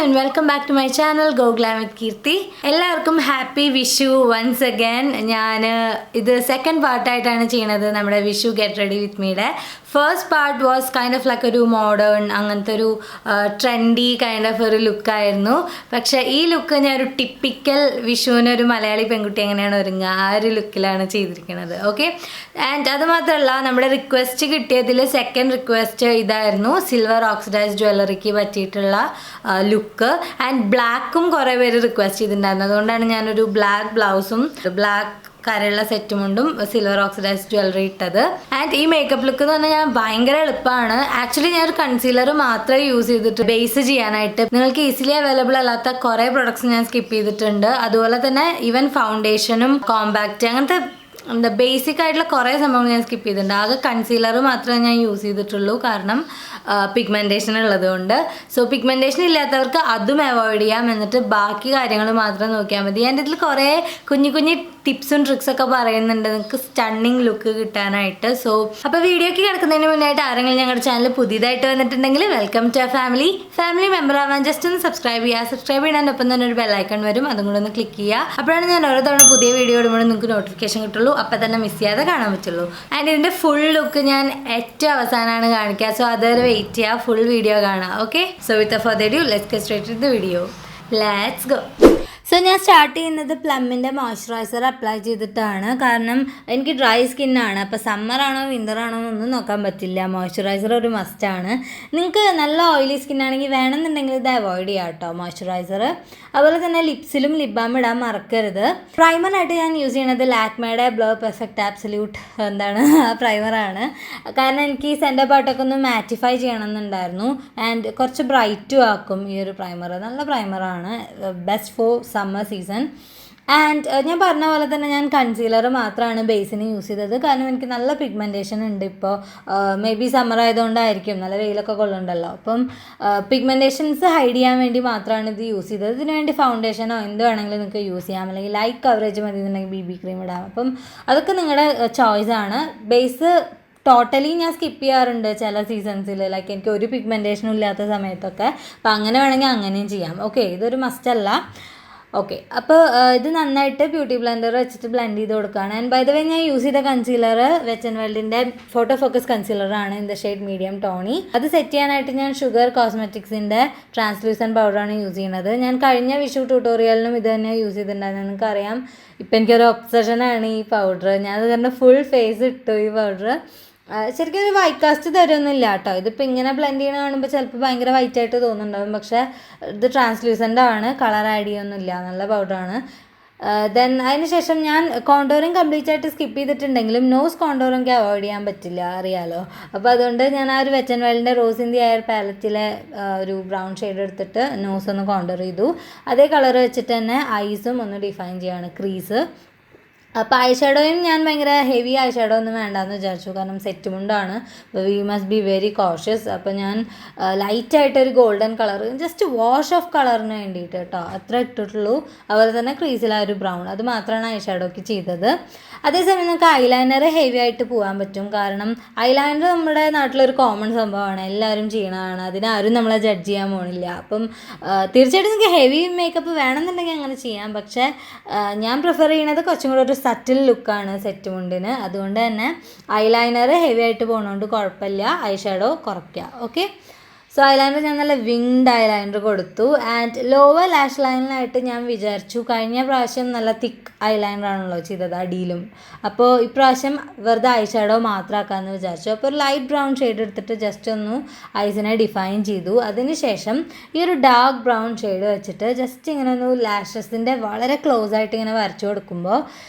and welcome back to my channel Go Glam with Kirti. എല്ലാവർക്കും happy Vishu once again. ഞാൻ ഇത് second പാർട്ടായിട്ടാണ് ചെയ്യുന്നത് നമ്മുടെ വിഷു ഗെറ്റ് റെഡി വിത്ത് മീയുടെ. First part was kind of like ഒരു മോഡേൺ അങ്ങനത്തെ ഒരു ട്രെൻഡി കൈൻഡ് ഓഫ് ഒരു ലുക്കായിരുന്നു. പക്ഷേ ഈ ലുക്ക് ഞാൻ ഒരു ടിപ്പിക്കൽ വിഷുവിനൊരു മലയാളി പെൺകുട്ടി എങ്ങനെയാണ് ഒരുങ്ങുക ആ ഒരു ലുക്കിലാണ് ചെയ്തിരിക്കുന്നത്. ഓക്കെ, ആൻഡ് അത് മാത്രമല്ല നമ്മുടെ റിക്വസ്റ്റ് കിട്ടിയതിൽ സെക്കൻഡ് റിക്വസ്റ്റ് ഇതായിരുന്നു, സിൽവർ ഓക്സിഡൈസ് ജ്വല്ലറിക്ക് പറ്റിയിട്ടുള്ള ലുക്ക്. ആൻഡ് ബ്ലാക്കും കുറേ പേര് റിക്വസ്റ്റ് ചെയ്തിട്ടുണ്ടായിരുന്നു. അതുകൊണ്ടാണ് ഞാനൊരു ബ്ലാക്ക് ബ്ലൗസും ബ്ലാക്ക് കരയുള്ള സെറ്റും കൊണ്ടും സിൽവർ ഓക്സിഡൈസ് ജ്വല്ലറി ഇട്ടത്. ആൻഡ് ഈ മേക്കപ്പ് ലുക്ക് എന്ന് പറഞ്ഞാൽ ഭയങ്കര എളുപ്പമാണ്. ആക്ച്വലി ഞാൻ ഒരു കൺസീലർ മാത്രമേ യൂസ് ചെയ്തിട്ട് ബേസ് ചെയ്യാനായിട്ട്. നിങ്ങൾക്ക് ഈസിലി അവൈലബിൾ അല്ലാത്ത കുറേ പ്രൊഡക്ട്സ് ഞാൻ സ്കിപ്പ് ചെയ്തിട്ടുണ്ട്. അതുപോലെ തന്നെ ഈവൻ ഫൗണ്ടേഷനും കോമ്പാക്റ്റ് അങ്ങനത്തെ എന്താ ബേസിക് ആയിട്ടുള്ള കുറേ സംഭവങ്ങൾ ഞാൻ സ്കിപ്പ് ചെയ്തിട്ടുണ്ട്. ആകെ കൺസീലർ മാത്രമേ ഞാൻ യൂസ് ചെയ്തിട്ടുള്ളൂ, കാരണം പിഗ്മെൻറ്റേഷൻ ഉള്ളതുകൊണ്ട്. സോ പിഗ്മെൻറ്റേഷൻ ഇല്ലാത്തവർക്ക് അതും അവോയ്ഡ് ചെയ്യാം, എന്നിട്ട് ബാക്കി കാര്യങ്ങൾ മാത്രം നോക്കിയാൽ മതി. എൻ്റെ ഇതിൽ കുറേ കുഞ്ഞു കുഞ്ഞു ടിപ്സും ട്രിക്സൊക്കെ പറയുന്നുണ്ട് നിങ്ങൾക്ക് സ്റ്റണ്ണിങ് ലുക്ക് കിട്ടാനായിട്ട്. സോ അപ്പോൾ വീഡിയോയ്ക്ക് കിടക്കുന്നതിന് മുന്നായിട്ട് ആരെങ്കിലും ഞങ്ങളുടെ ചാനൽ പുതിയതായിട്ട് വന്നിട്ടുണ്ടെങ്കിൽ വെൽക്കം ടു ആ ഫാമിലി മെമ്പർ ആവാൻ ജസ്റ്റ് ഒന്ന് സബ്സ്ക്രൈബ് ചെയ്യുക. സബ്സ്ക്രൈബ് ചെയ്യാനൊപ്പം തന്നെ ഒരു ബെല്ലൈക്കൺ വരും, അതും കൂടെ ഒന്ന് ക്ലിക്ക് ചെയ്യുക. അപ്പോഴാണ് ഞാൻ ഓരോ തവണ പുതിയ വീഡിയോ ഇടുമ്പോൾ നിങ്ങൾക്ക് നോട്ടിഫിക്കേഷൻ കിട്ടുള്ളൂ, അപ്പം തന്നെ മിസ് ചെയ്യാതെ കാണാൻ പറ്റുള്ളൂ. ആൻഡ് ഇതിൻ്റെ ഫുൾ ലുക്ക് ഞാൻ ഏറ്റവും അവസാനമാണ് കാണിക്കുക. സോ അതുവരെ വെയിറ്റ് ചെയ്യുക, ഫുൾ വീഡിയോ കാണാം. Okay, so with further ado let's get straight to the video. Let's go. So ഞാൻ സ്റ്റാർട്ട് ചെയ്യുന്നത് പ്ലമ്മിൻ്റെ മോയ്സ്ചറൈസർ അപ്ലൈ ചെയ്തിട്ടാണ്, കാരണം എനിക്ക് ഡ്രൈ സ്കിന്നാണ്. അപ്പോൾ സമ്മറാണോ വിൻ്ററാണോ എന്നൊന്നും നോക്കാൻ പറ്റില്ല, മോയ്സ്ചറൈസർ ഒരു മസ്റ്റാണ്. നിങ്ങൾക്ക് നല്ല ഓയിലി സ്കിന്നാണെങ്കിൽ വേണമെന്നുണ്ടെങ്കിൽ ഇത് അവോയ്ഡ് ചെയ്യാം കേട്ടോ മോയ്സ്ചറൈസർ. അതുപോലെ തന്നെ ലിപ്സിലും ലിപ് ബാം ഇടാൻ മറക്കരുത്. പ്രൈമറായിട്ട് ഞാൻ യൂസ് ചെയ്യണത് ലാക്മേയുടെ ബ്ലോ പെർഫെക്റ്റ് ആബ്സല്യൂട്ട് ആ പ്രൈമറാണ്. കാരണം എനിക്ക് ഈ സെൻറ്റർ പാർട്ടൊക്കെ ഒന്ന് മാറ്റിഫൈ ചെയ്യണമെന്നുണ്ടായിരുന്നു. ആൻഡ് കുറച്ച് ബ്രൈറ്റും ആക്കും ഈ ഒരു പ്രൈമർ. നല്ല പ്രൈമറാണ്, best for summer season. And ഞാൻ പറഞ്ഞ പോലെ തന്നെ ഞാൻ കൺസീലർ മാത്രമാണ് ബേസിന് യൂസ് ചെയ്തത്, കാരണം എനിക്ക് നല്ല പിഗ്മെൻറ്റേഷൻ ഉണ്ട് ഇപ്പോൾ. മേ ബി സമ്മർ ആയതുകൊണ്ടായിരിക്കും, നല്ല വെയിലൊക്കെ കൊള്ളുന്നുണ്ടല്ലോ. അപ്പം പിഗ്മെൻറ്റേഷൻസ് ഹൈഡ് ചെയ്യാൻ വേണ്ടി മാത്രമാണ് ഇത് യൂസ് ചെയ്തത്. ഇതിന് വേണ്ടി ഫൗണ്ടേഷനോ എന്ത് വേണമെങ്കിലും നിങ്ങൾക്ക് യൂസ് ചെയ്യാം, അല്ലെങ്കിൽ ലൈറ്റ് കവറേജ് മതി എന്നുണ്ടെങ്കിൽ BB ക്രീം ഇടാം. അപ്പം അതൊക്കെ നിങ്ങളുടെ ചോയ്സാണ്. ബേസ് ടോട്ടലി ഞാൻ സ്കിപ്പ് ചെയ്യാറുണ്ട് ചില സീസൺസിൽ, ലൈക്ക് എനിക്ക് ഒരു പിഗ്മെൻറ്റേഷനും ഇല്ലാത്ത സമയത്തൊക്കെ. അപ്പോൾ അങ്ങനെ വേണമെങ്കിൽ അങ്ങനെയും ചെയ്യാം. ഓക്കെ, ഇതൊരു മസ്റ്റല്ല. ഓക്കെ, അപ്പോൾ ഇത് നന്നായിട്ട് ബ്യൂട്ടി ബ്ലെൻഡർ വെച്ചിട്ട് ബ്ലെൻഡ് ചെയ്ത് കൊടുക്കുകയാണ്. ആൻഡ് ബൈ ദ വേ ഞാൻ യൂസ് ചെയ്ത കൺസീലർ വെറ്റ് ആൻഡ് വൈൽഡിൻ്റെ ഫോട്ടോ ഫോക്കസ് കൺസീലറാണ് ഇൻ ദ ഷെയ്ഡ് മീഡിയം ടോണി. അത് സെറ്റ് ചെയ്യാനായിട്ട് ഞാൻ ഷുഗർ കോസ്മെറ്റിക്സിൻ്റെ ട്രാൻസ്ലൂസൻറ്റ് പൗഡറാണ് യൂസ് ചെയ്യുന്നത്. ഞാൻ കഴിഞ്ഞ വിഷു ട്യൂട്ടോറിയലിനും ഇത് തന്നെ യൂസ് ചെയ്തിട്ടുണ്ടായിരുന്നു. നിങ്ങൾക്കറിയാം ഇപ്പം എനിക്കൊരു ഒബ്സഷനാണ് ഈ പൗഡർ. ഞാനത് കാരണം ഫുൾ ഫേസ് ഇട്ടു ഈ പൗഡർ. ശരിക്കും ഒരു വൈറ്റ് കാസ്റ്റ് തരുമൊന്നുമില്ല കേട്ടോ. ഇതിപ്പോൾ ഇങ്ങനെ ബ്ലെൻഡ് ചെയ്യണ കാണുമ്പോൾ ചിലപ്പോൾ ഭയങ്കര വൈറ്റ് ആയിട്ട് തോന്നുന്നുണ്ടാവും, പക്ഷേ ഇത് ട്രാൻസ്ലൂസൻ്റ് ആണ്, കളർ ആഡ് ചെയ്യൊന്നുമില്ല, നല്ല പൗഡറാണ്. ദെൻ അതിന് ശേഷം ഞാൻ കോണ്ടോറിങ് കംപ്ലീറ്റ് ആയിട്ട് സ്കിപ്പ് ചെയ്തിട്ടുണ്ടെങ്കിലും നോസ് കോണ്ടോർ എനിക്ക് അവോയ്ഡ് ചെയ്യാൻ പറ്റില്ല, അറിയാലോ. അപ്പോൾ അതുകൊണ്ട് ഞാൻ ആ ഒരു വെറ്റ് ആൻഡ് വൈൽഡിൻ്റെ റോസ് ഇൻ ദി എയർ പാലറ്റിലെ ഒരു ബ്രൗൺ ഷെയ്ഡ് എടുത്തിട്ട് നോസ് ഒന്ന് കോണ്ടോർ ചെയ്തു. അതേ കളർ വെച്ചിട്ട് തന്നെ ഐസും ഒന്ന് ഡിഫൈൻ ചെയ്യാണ്, ക്രീസ്. അപ്പോൾ ഐ ഷാഡോയും ഞാൻ ഭയങ്കര ഹെവി ഐ ഷാഡോ ഒന്നും വേണ്ടാന്ന് വിചാരിച്ചു, കാരണം സെറ്റ് മുണ്ടാണ്. അപ്പോൾ we must be very cautious. അപ്പോൾ ഞാൻ ലൈറ്റായിട്ടൊരു golden colour, just wash off കളറിന് വേണ്ടിയിട്ട് കേട്ടോ, അത്ര ഇട്ടിട്ടുള്ളൂ. അതുപോലെ തന്നെ ക്രീസിൽ ആ ഒരു ബ്രൗൺ, അത് മാത്രമാണ് ഐ ഷാഡോയ്ക്ക് ചെയ്തത്. അതേസമയം നമുക്ക് ഐലൈനർ ഹെവി ആയിട്ട് പോകാൻ പറ്റും, കാരണം ഐലൈനർ നമ്മുടെ നാട്ടിലൊരു കോമൺ സംഭവമാണ്, എല്ലാവരും ചെയ്യണതാണ്, അതിനാരും നമ്മളെ ജഡ്ജ് ചെയ്യാൻ പോണില്ല. അപ്പം തീർച്ചയായിട്ടും നിങ്ങൾക്ക് ഹെവി മേക്കപ്പ് വേണമെന്നുണ്ടെങ്കിൽ അങ്ങനെ ചെയ്യാം. പക്ഷേ ഞാൻ പ്രിഫർ ചെയ്യണത് കുറച്ചും കൂടെ ഒരു സറ്റിൽ ലുക്കാണ് സെറ്റ് മുണ്ടിന്. അതുകൊണ്ട് തന്നെ ഐലൈനർ ഹെവി ആയിട്ട് പോകണോണ്ട് കുഴപ്പമില്ല, ഐ ഷാഡോ കുറയ്ക്കുക. ഓക്കെ, സോ ഐലൈനർ ഞാൻ നല്ല വിങ്ഡ് ഐലൈനർ കൊടുത്തു. ആൻഡ് ലോവർ ലാഷ് ലൈനിലായിട്ട് ഞാൻ വിചാരിച്ചു, കഴിഞ്ഞ പ്രാവശ്യം നല്ല തിക്ക് ഐലൈനറാണല്ലോ ചെയ്തത് അടിയിലും, അപ്പോൾ ഇപ്രാവശ്യം വെറുതെ ഐ ഷാഡോ മാത്രമാക്കാമെന്ന് വിചാരിച്ചു. അപ്പോൾ ഒരു ലൈറ്റ് ബ്രൗൺ ഷെയ്ഡ് എടുത്തിട്ട് ജസ്റ്റ് ഒന്ന് ഐസിനെ ഡിഫൈൻ ചെയ്തു. അതിനുശേഷം ഈ ഒരു ഡാർക്ക് ബ്രൗൺ ഷെയ്ഡ് വെച്ചിട്ട് ജസ്റ്റ് ഇങ്ങനെ ഒന്ന് ലാഷസിൻ്റെ വളരെ ക്ലോസ് ആയിട്ട് ഇങ്ങനെ വരച്ചു കൊടുക്കുമ്പോൾ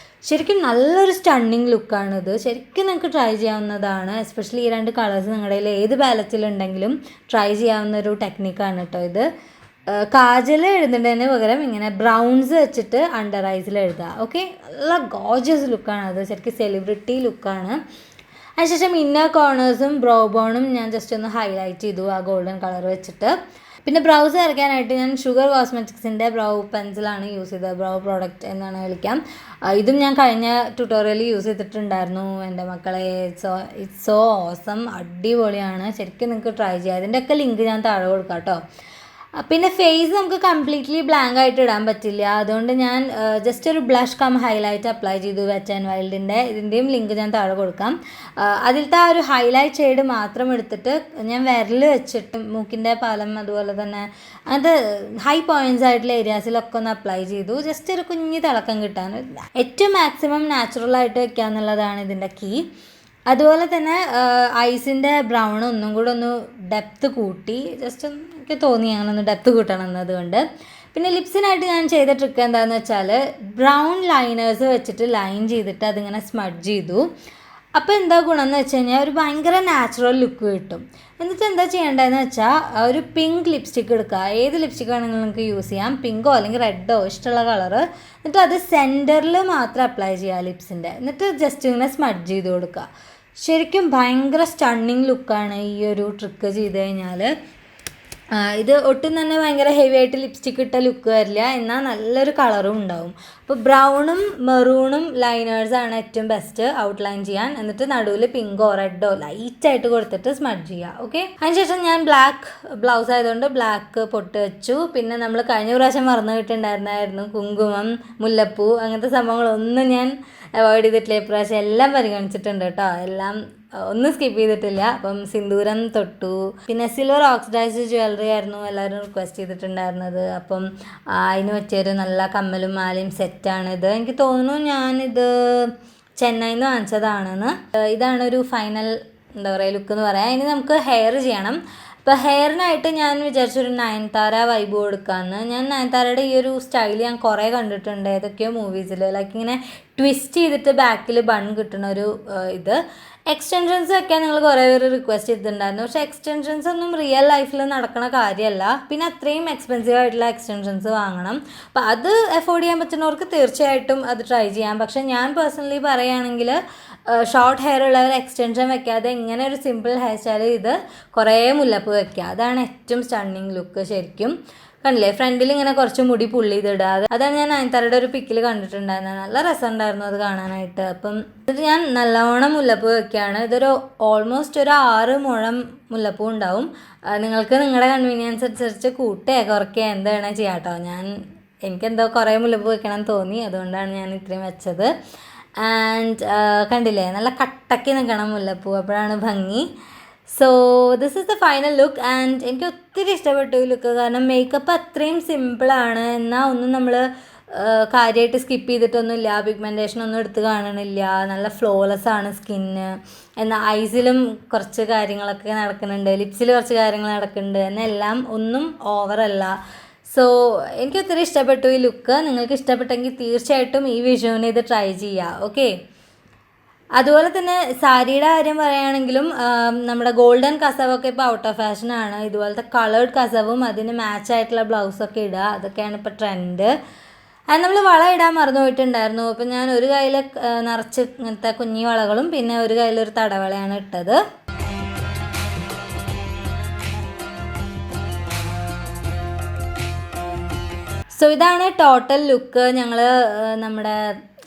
ശരിക്കും നല്ലൊരു സ്റ്റണ്ണിങ് ലുക്കാണിത്. ശരിക്കും നിങ്ങൾക്ക് ട്രൈ ചെയ്യാവുന്നതാണ്. എസ്പെഷ്യലി ഈ രണ്ട് കളേഴ്സ് നിങ്ങളുടെ കയ്യിൽ ഏത് പാലറ്റിലുണ്ടെങ്കിലും ട്രൈ ചെയ്യാവുന്ന ഒരു ടെക്നിക്കാണ് കേട്ടോ ഇത്. കാജൽ എഴുതുന്നതിന് പകരം ഇങ്ങനെ ബ്രൗൺസ് വെച്ചിട്ട് അണ്ടർ ഐസിൽ എഴുതുക. ഓക്കെ, നല്ല ഗോർജിയസ് ലുക്കാണത്, ശരിക്കും സെലിബ്രിറ്റി ലുക്കാണ്. അതിനുശേഷം ഇന്നർ കോർണേഴ്സും ബ്രോ ബോണും ഞാൻ ജസ്റ്റ് ഒന്ന് ഹൈലൈറ്റ് ചെയ്തു ആ ഗോൾഡൻ കളർ വെച്ചിട്ട്. പിന്നെ ബ്രൗസ് വരയ്ക്കാനായിട്ട് ഞാൻ ഷുഗർ കോസ്മെറ്റിക്സിൻ്റെ ബ്രൗ പെൻസിലാണ് യൂസ് ചെയ്തത്, ബ്രൗ പ്രോഡക്റ്റ് എന്നാണ് വിളിക്കാം. ഇതും ഞാൻ കഴിഞ്ഞ ട്യൂട്ടോറിയലിൽ യൂസ് ചെയ്തിട്ടുണ്ടായിരുന്നു എൻ്റെ മക്കളെ. ഇറ്റ്സ് സോ ഓസം, അടിപൊളിയാണ്, ശരിക്കും നിങ്ങൾക്ക് ട്രൈ ചെയ്യാം. ഇതിൻ്റെയൊക്കെ ലിങ്ക് ഞാൻ താഴെ കൊടുക്കാം കേട്ടോ. പിന്നെ ഫേസ് നമുക്ക് കംപ്ലീറ്റ്ലി ബ്ലാങ്ക് ആയിട്ട് ഇടാൻ പറ്റില്ല. അതുകൊണ്ട് ഞാൻ ജസ്റ്റ് ഒരു ബ്ലഷ് കം ഹൈലൈറ്റ് അപ്ലൈ ചെയ്തു വെറ്റ് ആൻഡ് വൈൽഡിൻ്റെ. ഇതിൻ്റെയും ലിങ്ക് ഞാൻ താഴെ കൊടുക്കാം. അതിലത്തെ ആ ഒരു ഹൈലൈറ്റ് ഷെയ്ഡ് മാത്രം എടുത്തിട്ട് ഞാൻ വിരൽ വെച്ചിട്ട് മൂക്കിൻ്റെ പാലം അതുപോലെ തന്നെ അത് ഹൈ പോയിൻറ്റ്സ് ആയിട്ടുള്ള ഏരിയാസിലൊക്കെ ഒന്ന് അപ്ലൈ ചെയ്തു. ജസ്റ്റ് ഒരു കുഞ്ഞ് തിളക്കം കിട്ടാൻ. ഏറ്റവും മാക്സിമം നാച്ചുറലായിട്ട് വെക്കുക എന്നുള്ളതാണ് ഇതിൻ്റെ കീ. അതുപോലെ തന്നെ ഐസിൻ്റെ ബ്രൗൺ ഒന്നും കൂടെ ഒന്ന് ഡെപ്ത്ത് കൂട്ടി. ജസ്റ്റ് എനിക്ക് തോന്നി അങ്ങനൊന്ന് ഡെപ്ത്ത് കൂട്ടണം എന്നതുകൊണ്ട്. പിന്നെ ലിപ്സിനായിട്ട് ഞാൻ ചെയ്ത ട്രിക്ക് എന്താണെന്ന് വെച്ചാൽ ബ്രൗൺ ലൈനേഴ്സ് വെച്ചിട്ട് ലൈൻ ചെയ്തിട്ട് അതിങ്ങനെ സ്മഡ്ജ് ചെയ്തു. അപ്പോൾ എന്താ ഗുണം എന്ന് വെച്ച് കഴിഞ്ഞാൽ ഒരു ഭയങ്കര നാച്ചുറൽ ലുക്ക് കിട്ടും. എന്നിട്ട് എന്താ ചെയ്യേണ്ടതെന്ന് വെച്ചാൽ ഒരു പിങ്ക് ലിപ്സ്റ്റിക്ക് എടുക്കുക. ഏത് ലിപ്സ്റ്റിക്ക് വേണമെങ്കിലും നിങ്ങൾക്ക് യൂസ് ചെയ്യാം, പിങ്കോ അല്ലെങ്കിൽ റെഡോ ഇഷ്ടമുള്ള കളറ്. എന്നിട്ട് അത് സെൻറ്ററിൽ മാത്രം അപ്ലൈ ചെയ്യുക ലിപ്സിൻ്റെ. എന്നിട്ട് ജസ്റ്റ് ഇങ്ങനെ സ്മഡ്ജ് ചെയ്ത് കൊടുക്കുക. ശരിക്കും ഭയങ്കര സ്റ്റണ്ണിങ് ലുക്കാണ് ഈ ഒരു ട്രിക്ക് ചെയ്ത് കഴിഞ്ഞാൽ. ഇത് ഒട്ടും തന്നെ ഭയങ്കര ഹെവി ആയിട്ട് ലിപ്സ്റ്റിക്ക് ഇട്ട ലുക്ക് വരില്ല, എന്നാൽ നല്ലൊരു കളറും ഉണ്ടാവും. അപ്പോൾ ബ്രൗണും മെറൂണും ലൈനേഴ്സാണ് ഏറ്റവും ബെസ്റ്റ് ഔട്ട്ലൈൻ ചെയ്യാൻ. എന്നിട്ട് നടുവിൽ പിങ്കോ റെഡോ ലൈറ്റായിട്ട് കൊടുത്തിട്ട് സ്മഡ്ജ് ചെയ്യുക. ഓക്കെ, അതിനുശേഷം ഞാൻ ബ്ലാക്ക് ബ്ലൗസ് ആയതുകൊണ്ട് ബ്ലാക്ക് പൊട്ട് വെച്ചു. പിന്നെ നമ്മൾ കഴിഞ്ഞ പ്രാവശ്യം മറന്നു കിട്ടുണ്ടായിരുന്നായിരുന്നു കുങ്കുമം, മുല്ലപ്പൂ, അങ്ങനത്തെ സംഭവങ്ങളൊന്നും ഞാൻ അവോയ്ഡ് ചെയ്തിട്ടില്ല. ഇപ്രാവശ്യം എല്ലാം പരിഗണിച്ചിട്ടുണ്ട് കേട്ടോ, എല്ലാം ഒന്നും സ്കിപ്പ് ചെയ്തിട്ടില്ല. അപ്പം സിന്ദൂരം തൊട്ടു. പിന്നെ സിൽവർ ഓക്സിഡൈസ്ഡ് ജ്വല്ലറി ആയിരുന്നു എല്ലാവരും റിക്വസ്റ്റ് ചെയ്തിട്ടുണ്ടായിരുന്നത്. അപ്പം അതിന് പറ്റിയൊരു നല്ല കമ്മലും മാലയും സെറ്റാണിത്. എനിക്ക് തോന്നുന്നു ഞാനിത് ചെന്നൈയിൽ നിന്ന് വാങ്ങിച്ചതാണെന്ന്. ഇതാണ് ഒരു ഫൈനൽ എന്താ പറയുക ലുക്ക് എന്ന് പറയാം. ഇനി നമുക്ക് ഹെയർ ചെയ്യണം. അപ്പോൾ ഹെയറിനായിട്ട് ഞാൻ വിചാരിച്ചൊരു നയൻതാര വൈബ് കൊടുക്കാമെന്ന്. ഞാൻ നയൻതാരയുടെ ഈ ഒരു സ്റ്റൈൽ ഞാൻ കുറേ കണ്ടിട്ടുണ്ട് ഏതൊക്കെയോ മൂവീസിൽ. ലൈക്ക് ഇങ്ങനെ ട്വിസ്റ്റ് ചെയ്തിട്ട് ബാക്കിൽ ബൺ കിട്ടുന്ന ഒരു ഇത്. എക്സ്റ്റൻഷൻസ് ഒക്കെ നിങ്ങൾ കുറേ പേര് റിക്വസ്റ്റ് ചെയ്തിട്ടുണ്ടായിരുന്നു. പക്ഷേ എക്സ്റ്റൻഷൻസ് ഒന്നും റിയൽ ലൈഫിൽ നടക്കുന്ന കാര്യമല്ല. പിന്നെ അത്രയും എക്സ്പെൻസീവ് ആയിട്ടുള്ള എക്സ്റ്റൻഷൻസ് വാങ്ങണം. അപ്പോൾ അത് അഫോർഡ് ചെയ്യാൻ പറ്റുന്നവർക്ക് തീർച്ചയായിട്ടും അത് ട്രൈ ചെയ്യാം. പക്ഷേ ഞാൻ പേഴ്സണലി പറയുകയാണെങ്കിൽ ഷോർട്ട് ഹെയർ ഉള്ളവർ എക്സ്റ്റൻഷൻ വെക്കാതെ ഇങ്ങനെ ഒരു സിമ്പിൾ ഹെയർ സ്റ്റൈൽ ചെയ്ത് കുറേ മുല്ലപ്പ് വെക്കുക. അതാണ് ഏറ്റവും സ്റ്റണ്ണിങ് ലുക്ക്. ശരിക്കും കണ്ടില്ലേ, ഫ്രണ്ടിൽ ഇങ്ങനെ കുറച്ച് മുടി പുള്ളി ചെയ്തിടുക. അതാണ് ഞാൻ നയൻതാരയുടെ ഒരു പിക്കിൽ കണ്ടിട്ടുണ്ടായിരുന്നത്. നല്ല രസമുണ്ടായിരുന്നു അത് കാണാനായിട്ട്. അപ്പം ഇത് ഞാൻ നല്ലോണം മുല്ലപ്പൂ വെക്കുകയാണ്. ഇതൊരു ഓൾമോസ്റ്റ് ഒരു 6 മുഴം മുല്ലപ്പൂ ഉണ്ടാവും. നിങ്ങൾക്ക് നിങ്ങളുടെ കൺവീനിയൻസ് അനുസരിച്ച് കൂട്ടുകയോ കുറയ്ക്കുകയോ എന്താണ് ചെയ്യാം കേട്ടോ. എനിക്കെന്തോ കുറേ മുല്ലപ്പൂ വെക്കണം തോന്നി, അതുകൊണ്ടാണ് ഞാൻ ഇത്രയും വെച്ചത്. ആൻഡ് കണ്ടില്ലേ, നല്ല കട്ടക്കി നിൽക്കണം മുല്ലപ്പൂ, അപ്പോഴാണ് ഭംഗി. So this is the final look. And എനിക്ക് ഒത്തിരി ഇഷ്ടപ്പെട്ടു ഈ ലുക്ക്. കാരണം മേക്കപ്പ് അത്രയും സിമ്പിളാണ്, എന്നാൽ ഒന്നും നമ്മൾ കാര്യമായിട്ട് സ്കിപ്പ് ചെയ്തിട്ടൊന്നുമില്ല. പിഗ്മെൻറ്റേഷൻ ഒന്നും എടുത്ത് കാണണില്ല. നല്ല ഫ്ലോലെസ് ആണ് സ്കിന്ന്. എന്നാൽ ഐസിലും കുറച്ച് കാര്യങ്ങളൊക്കെ നടക്കുന്നുണ്ട്, ലിപ്സിൽ കുറച്ച് കാര്യങ്ങൾ നടക്കുന്നുണ്ട്, എന്നെല്ലാം ഒന്നും ഓവറല്ല. സോ എനിക്ക് ഒത്തിരി ഇഷ്ടപ്പെട്ടു ഈ ലുക്ക്. നിങ്ങൾക്ക് ഇഷ്ടപ്പെട്ടെങ്കിൽ തീർച്ചയായിട്ടും ഈ വിഷുവിന് ഇത് ട്രൈ ചെയ്യുക. ഓക്കെ, അതുപോലെ തന്നെ സാരിയുടെ കാര്യം പറയുകയാണെങ്കിലും നമ്മുടെ ഗോൾഡൻ കസവൊക്കെ ഇപ്പോൾ ഔട്ട് ഓഫ് ഫാഷനാണ്. ഇതുപോലത്തെ കളേർഡ് കസവും അതിന് മാച്ചായിട്ടുള്ള ബ്ലൗസൊക്കെ ഇടുക, അതൊക്കെയാണ് ഇപ്പോൾ ട്രെൻഡ്. അത് നമ്മൾ വള ഇടാൻ മറന്നു പോയിട്ടുണ്ടായിരുന്നു. അപ്പം ഞാൻ ഒരു കയ്യിൽ നിറച്ച് ഇങ്ങനത്തെ കുഞ്ഞി വളകളും പിന്നെ ഒരു കയ്യിലൊരു തടവളയാണ് ഇട്ടത്. സോ ഇതാണ് ടോട്ടൽ ലുക്ക്. ഞങ്ങൾ നമ്മുടെ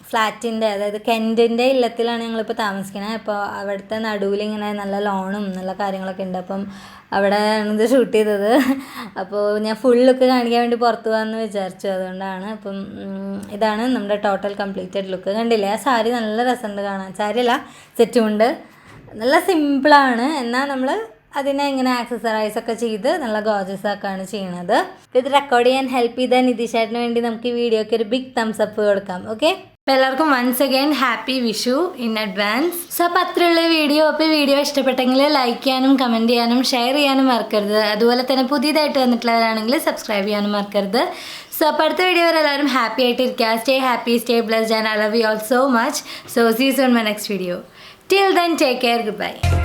ഫ്ലാറ്റിൻ്റെ, അതായത് കെൻറ്റിൻ്റെ ഇല്ലത്തിലാണ് ഞങ്ങളിപ്പോൾ താമസിക്കുന്നത്. അപ്പോൾ അവിടുത്തെ നടുവിൽ ഇങ്ങനെ നല്ല ലോണും നല്ല കാര്യങ്ങളൊക്കെ ഉണ്ട്. അപ്പം അവിടെ ഇത് ഷൂട്ട് ചെയ്തത്. അപ്പോൾ ഞാൻ ഫുൾ ലുക്ക് കാണിക്കാൻ വേണ്ടി പുറത്ത് പോകാമെന്ന് വിചാരിച്ചു, അതുകൊണ്ടാണ്. അപ്പം ഇതാണ് നമ്മുടെ ടോട്ടൽ കംപ്ലീറ്റഡ് ലുക്ക്. കണ്ടില്ലേ, ആ സാരി നല്ല രസമുണ്ട് കാണാൻ. സാരിയല്ല, സെറ്റുമുണ്ട്. നല്ല സിമ്പിളാണ്, എന്നാൽ നമ്മൾ അതിനെ ഇങ്ങനെ ആക്സസറൈസ് ഒക്കെ ചെയ്ത് നല്ല ഗോർജസ് ആക്കാണ് ചെയ്യണത്. ഇത് റെക്കോർഡ് ചെയ്യാൻ ഹെൽപ്പ് ചെയ്ത നിതീഷേട്ടന് വേണ്ടി നമുക്ക് ഈ വീഡിയോക്ക് ഒരു ബിഗ് തംസ് അപ്പ് കൊടുക്കാം. ഓക്കെ, അപ്പോൾ എല്ലാവർക്കും once again happy Vishu in advance. So അപ്പോൾ അത്രയുള്ള വീഡിയോ. അപ്പോൾ ഈ വീഡിയോ ഇഷ്ടപ്പെട്ടെങ്കിൽ ലൈക്ക് ചെയ്യാനും കമൻറ്റ് ചെയ്യാനും ഷെയർ ചെയ്യാനും മറക്കരുത്. അതുപോലെ തന്നെ പുതിയതായിട്ട് വന്നിട്ടുള്ളവരാണെങ്കിൽ സബ്സ്ക്രൈബ് ചെയ്യാനും മറക്കരുത്. സോ അപ്പോൾ അടുത്ത വീഡിയോ വരെ എല്ലാവരും ഹാപ്പി ആയിട്ടിരിക്കുക. Stay happy, stay blessed, and I love you all so much. So see you soon my next video. Till then, take care. Goodbye.